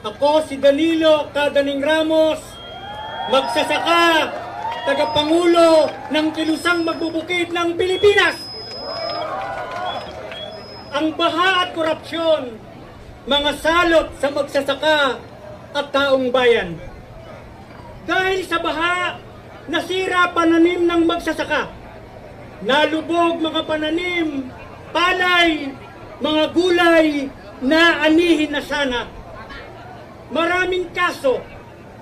Ako si Danilo Cadaning Ramos, magsasaka, tagapangulo ng Kilusang Magbubukid ng Pilipinas. Ang baha at korupsyon, mga salot sa magsasaka at taong bayan. Dahil sa baha, nasira pananim ng magsasaka. Nalubog mga pananim, palay, mga gulay na anihin na sana. Maraming kaso,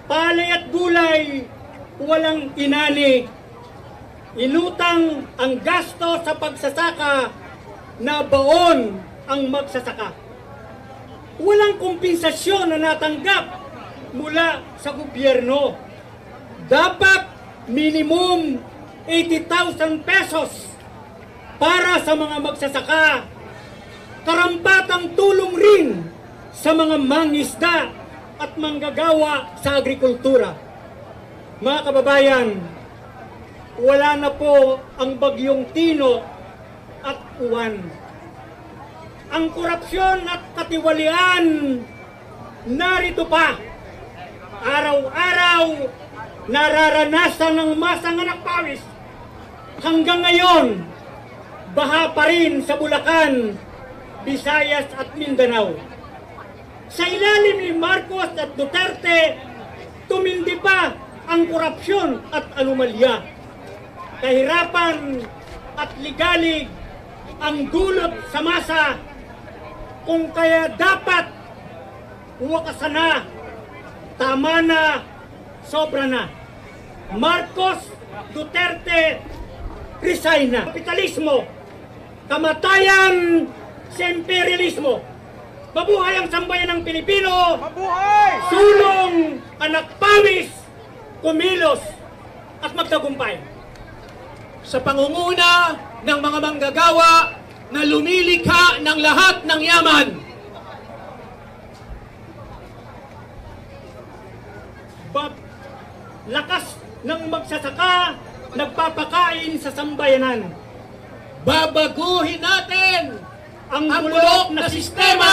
palay at gulay, walang inani. Inutang ang gasto sa pagsasaka na baon ang magsasaka. Walang kompensasyon na natanggap mula sa gobyerno. Dapat minimum 80,000 pesos para sa mga magsasaka. Karampatang tulong rin sa mga mangisda at manggagawa sa agrikultura. Mga kababayan, wala na po ang bagyong Tino at Uwan. Ang korupsyon at katiwalian narito pa. Araw-araw nararanasan ng masang anak pawis. Hanggang ngayon, baha pa rin sa Bulacan, Visayas at Mindanao. Sa ilalim ni Marcos at Duterte, tumindi pa ang korupsyon at anomalya. Kahirapan at ligalig ang dulot sa masa, kung kaya dapat wakasan na, tama na, sobra na. Marcos, Duterte, resign na. Kapitalismo, kamatayan sa imperialismo. Mabuhay ang sambayan ng Pilipino! Mabuhay! Sulong, anak pawis, kumilos at magtagumpay. Sa pangunguna ng mga manggagawa na lumilikha ng lahat ng yaman. Lakas ng magsasaka, nagpapakain sa sambayanan. Babaguhin natin ang bulok na sistema